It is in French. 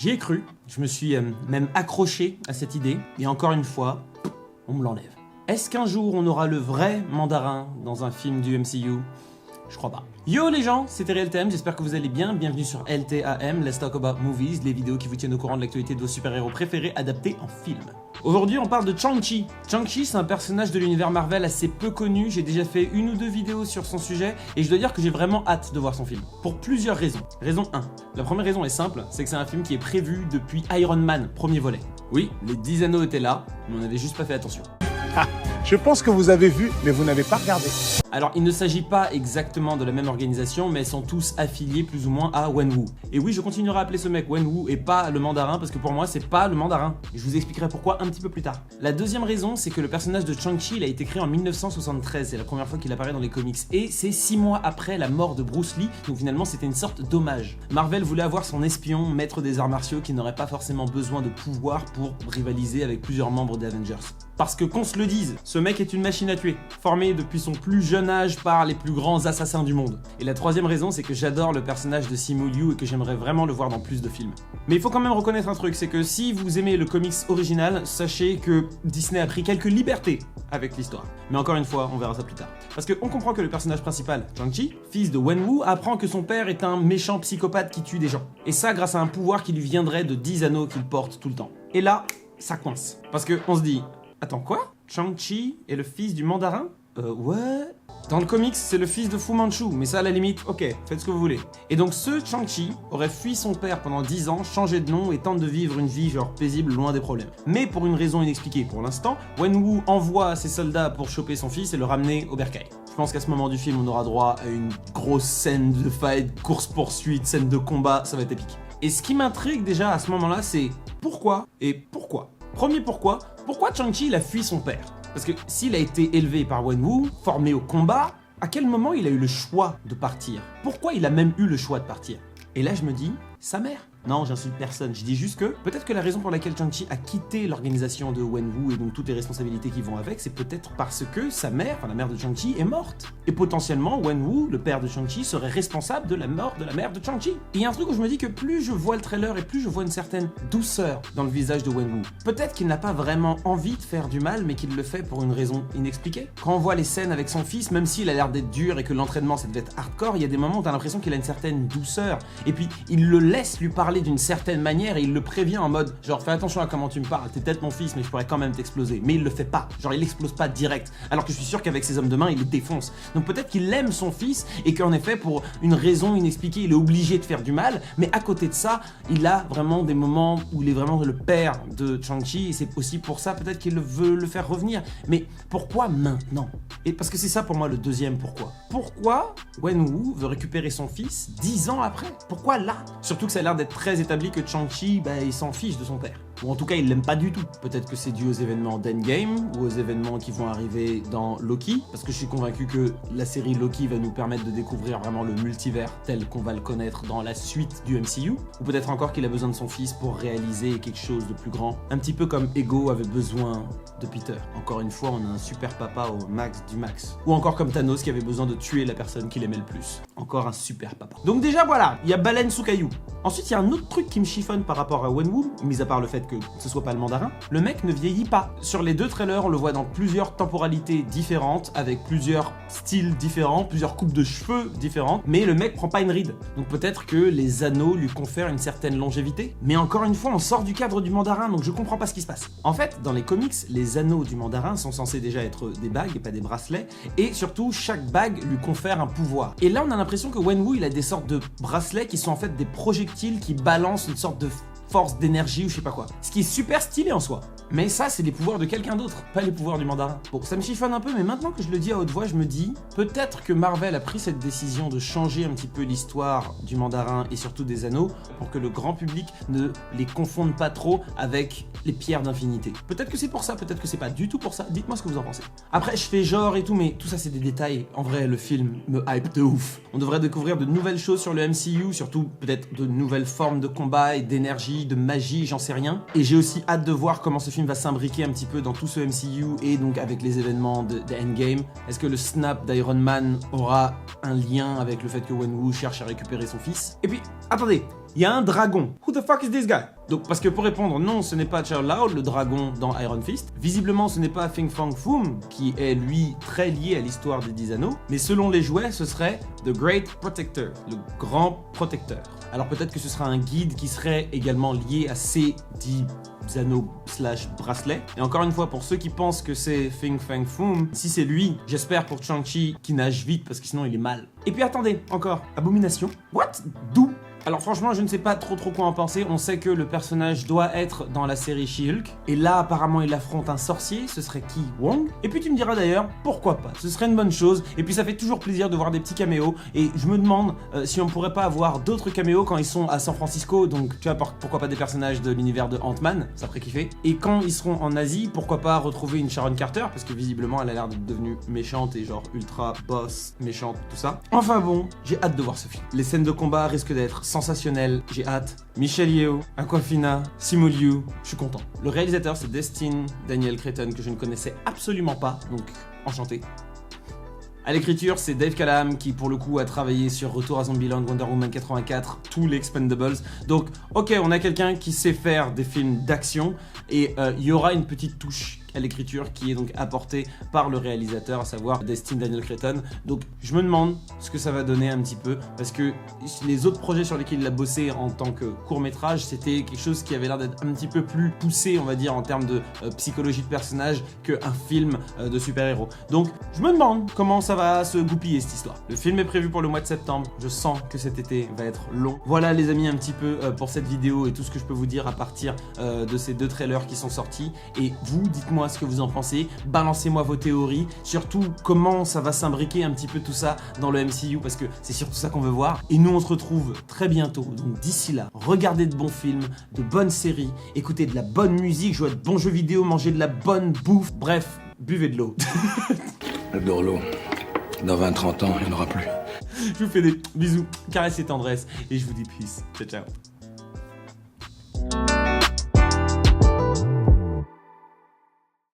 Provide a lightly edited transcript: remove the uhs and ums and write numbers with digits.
J'y ai cru, je me suis même accroché à cette idée, et encore une fois, on me l'enlève. Est-ce qu'un jour on aura le vrai mandarin dans un film du MCU? Je crois pas. Yo les gens, c'était RealTM, j'espère que vous allez bien, bienvenue sur LTAM, Let's Talk About Movies, les vidéos qui vous tiennent au courant de l'actualité de vos super-héros préférés adaptés en film. Aujourd'hui on parle de Shang-Chi. Shang-Chi c'est un personnage de l'univers Marvel assez peu connu, j'ai déjà fait une ou deux vidéos sur son sujet, et je dois dire que j'ai vraiment hâte de voir son film. Pour plusieurs raisons. Raison 1. La première raison est simple, c'est que c'est un film qui est prévu depuis Iron Man, premier volet. Oui, les 10 anneaux étaient là, mais on n'avait juste pas fait attention. Ah, je pense que vous avez vu, mais vous n'avez pas regardé. Alors, il ne s'agit pas exactement de la même organisation, mais ils sont tous affiliés plus ou moins à Wenwu. Et oui, je continuerai à appeler ce mec Wenwu et pas le mandarin, parce que pour moi, c'est pas le mandarin. Et je vous expliquerai pourquoi un petit peu plus tard. La deuxième raison, c'est que le personnage de Shang-Chi, il a été créé en 1973, c'est la première fois qu'il apparaît dans les comics. Et c'est 6 mois après la mort de Bruce Lee, donc finalement, c'était une sorte d'hommage. Marvel voulait avoir son espion, maître des arts martiaux, qui n'aurait pas forcément besoin de pouvoir pour rivaliser avec plusieurs membres des Avengers. Parce que qu'on se le dise, ce mec est une machine à tuer, formé depuis son plus jeune âge par les plus grands assassins du monde. Et la troisième raison, c'est que j'adore le personnage de Simu Liu et que j'aimerais vraiment le voir dans plus de films. Mais il faut quand même reconnaître un truc, c'est que si vous aimez le comics original, sachez que Disney a pris quelques libertés avec l'histoire. Mais encore une fois, on verra ça plus tard. Parce qu'on comprend que le personnage principal, Shang-Chi, fils de Wenwu, apprend que son père est un méchant psychopathe qui tue des gens. Et ça grâce à un pouvoir qui lui viendrait de 10 anneaux qu'il porte tout le temps. Et là, ça coince. Parce qu'on se dit... Attends, quoi? Shang-Chi est le fils du mandarin? Ouais? Dans le comics, c'est le fils de Fu Manchu, mais ça à la limite, ok, faites ce que vous voulez. Et donc ce Shang-Chi aurait fui son père pendant 10 ans, changé de nom et tente de vivre une vie genre paisible, loin des problèmes. Mais pour une raison inexpliquée pour l'instant, Wenwu envoie ses soldats pour choper son fils et le ramener au bercail. Je pense qu'à ce moment du film, on aura droit à une grosse scène de fight, course-poursuite, scène de combat, ça va être épique. Et ce qui m'intrigue déjà à ce moment-là, c'est pourquoi et pourquoi. Premier pourquoi Shang-Chi il a fui son père? Parce que s'il a été élevé par Wenwu, formé au combat, à quel moment il a eu le choix de partir? Pourquoi il a même eu le choix de partir? Et là je me dis, sa mère. Non, j'insulte personne, je dis juste que peut-être que la raison pour laquelle Shang-Chi a quitté l'organisation de Wenwu et donc toutes les responsabilités qui vont avec, c'est peut-être parce que sa mère, enfin la mère de Shang-Chi, est morte. Et potentiellement, Wenwu, le père de Shang-Chi, serait responsable de la mort de la mère de Shang-Chi. Et il y a un truc où je me dis que plus je vois le trailer et plus je vois une certaine douceur dans le visage de Wenwu. Peut-être qu'il n'a pas vraiment envie de faire du mal, mais qu'il le fait pour une raison inexpliquée. Quand on voit les scènes avec son fils, même s'il a l'air d'être dur et que l'entraînement ça devait être hardcore, il y a des moments où t'as l'impression qu'il a une certaine douceur. Et puis, il le laisse lui parler d'une certaine manière et il le prévient en mode genre fais attention à comment tu me parles, t'es peut-être mon fils mais je pourrais quand même t'exploser. Mais il le fait pas, genre il explose pas direct, alors que je suis sûr qu'avec ses hommes de main il le défonce. Donc peut-être qu'il aime son fils et qu'en effet pour une raison inexpliquée il est obligé de faire du mal, mais à côté de ça il a vraiment des moments où il est vraiment le père de Shang-Chi et c'est aussi pour ça peut-être qu'il veut le faire revenir. Mais pourquoi maintenant? Et parce que c'est ça pour moi le deuxième pourquoi. Pourquoi Wenwu veut récupérer son fils 10 ans après? Pourquoi là? Surtout que ça a l'air d'être très établi que Shang-Chi, il s'en fiche de son père. Ou en tout cas, il l'aime pas du tout. Peut-être que c'est dû aux événements d'Endgame ou aux événements qui vont arriver dans Loki, parce que je suis convaincu que la série Loki va nous permettre de découvrir vraiment le multivers tel qu'on va le connaître dans la suite du MCU. Ou peut-être encore qu'il a besoin de son fils pour réaliser quelque chose de plus grand. Un petit peu comme Ego avait besoin de Peter. Encore une fois, on a un super papa au max du max. Ou encore comme Thanos qui avait besoin de tuer la personne qu'il aimait le plus. Encore un super papa. Donc déjà voilà, il y a Baleine sous caillou. Ensuite, il y a un autre truc qui me chiffonne par rapport à Wenwu, mis à part le fait que ce soit pas le mandarin. Le mec ne vieillit pas. Sur les deux trailers, on le voit dans plusieurs temporalités différentes, avec plusieurs styles différents, plusieurs coupes de cheveux différentes, mais le mec prend pas une ride. Donc peut-être que les anneaux lui confèrent une certaine longévité. Mais encore une fois, on sort du cadre du mandarin, donc je comprends pas ce qui se passe. En fait, dans les comics, les anneaux du mandarin sont censés déjà être des bagues et pas des bracelets, et surtout, chaque bague lui confère un pouvoir. Et là, on a l'impression que Wenwu, il a des sortes de bracelets qui sont en fait des projectiles qui balancent une sorte de force d'énergie ou je sais pas quoi. Ce qui est super stylé en soi. Mais ça, c'est les pouvoirs de quelqu'un d'autre, pas les pouvoirs du mandarin. Bon, ça me chiffonne un peu, mais maintenant que je le dis à haute voix, je me dis, peut-être que Marvel a pris cette décision de changer un petit peu l'histoire du mandarin et surtout des anneaux pour que le grand public ne les confonde pas trop avec les pierres d'infinité. Peut-être que c'est pour ça, peut-être que c'est pas du tout pour ça. Dites-moi ce que vous en pensez. Après, je fais genre et tout, mais tout ça, c'est des détails. En vrai, le film me hype de ouf. On devrait découvrir de nouvelles choses sur le MCU, surtout peut-être de nouvelles formes de combat et d'énergie, de magie, j'en sais rien. Et j'ai aussi hâte de voir comment ce film va s'imbriquer un petit peu dans tout ce MCU et donc avec les événements de Endgame. Est-ce que le snap d'Iron Man aura un lien avec le fait que Wenwu cherche à récupérer son fils? Et puis, attendez, il y a un dragon. Who the fuck is this guy? Donc, parce que pour répondre, non, ce n'est pas Chow Lao, le dragon dans Iron Fist. Visiblement, ce n'est pas Fin Fang Foom, qui est lui très lié à l'histoire des 10 anneaux. Mais selon les jouets, ce serait The Great Protector, le grand protecteur. Alors peut-être que ce sera un guide qui serait également lié à ces 10 anneaux / bracelets. Et encore une fois, pour ceux qui pensent que c'est Fin Fang Foom, si c'est lui, j'espère pour Shang-Chi qui nage vite parce que sinon il est mal. Et puis attendez, encore, Abomination. What? D'où? Alors franchement, je ne sais pas trop quoi en penser. On sait que le personnage doit être dans la série She-Hulk. Et là, apparemment, il affronte un sorcier. Ce serait qui? Wong? Et puis tu me diras d'ailleurs, pourquoi pas? Ce serait une bonne chose. Et puis ça fait toujours plaisir de voir des petits caméos. Et je me demande si on pourrait pas avoir d'autres caméos quand ils sont à San Francisco. Donc tu vois, pourquoi pas des personnages de l'univers de Ant-Man? Ça ferait kiffer. Et quand ils seront en Asie, pourquoi pas retrouver une Sharon Carter? Parce que visiblement, elle a l'air d'être devenue méchante et genre ultra boss, méchante, tout ça. Enfin bon, j'ai hâte de voir ce film. Les scènes de combat risquent d'être sensationnel, j'ai hâte. Michelle Yeoh, Awkwafina, Simu Liu, je suis content. Le réalisateur c'est Destin Daniel Cretton que je ne connaissais absolument pas, donc enchanté. À l'écriture, c'est Dave Callaham qui pour le coup a travaillé sur Retour à Zombieland, Wonder Woman 84, tous les Expendables. Donc ok, on a quelqu'un qui sait faire des films d'action et il y aura une petite touche à l'écriture qui est donc apportée par le réalisateur, à savoir Destin Daniel Cretton. Donc je me demande ce que ça va donner un petit peu, parce que les autres projets sur lesquels il a bossé en tant que court-métrage, c'était quelque chose qui avait l'air d'être un petit peu plus poussé, on va dire, en termes de psychologie de personnage qu'un film de super-héros. Donc je me demande comment ça va se goupiller cette histoire. Le film est prévu pour le mois de septembre, je sens que cet été va être long. Voilà les amis un petit peu pour cette vidéo et tout ce que je peux vous dire à partir de ces 2 trailers qui sont sortis. Et vous, dites-moi ce que vous en pensez, balancez-moi vos théories, surtout comment ça va s'imbriquer un petit peu tout ça dans le MCU, parce que c'est surtout ça qu'on veut voir. Et nous on se retrouve très bientôt, donc d'ici là, regardez de bons films, de bonnes séries, écoutez de la bonne musique, jouez de bons jeux vidéo, mangez de la bonne bouffe, bref, buvez de l'eau. Le Dorlo, dans 20-30 ans, il n'y en aura plus. Je vous fais des bisous, caresses et tendresses, et je vous dis peace. Ciao ciao.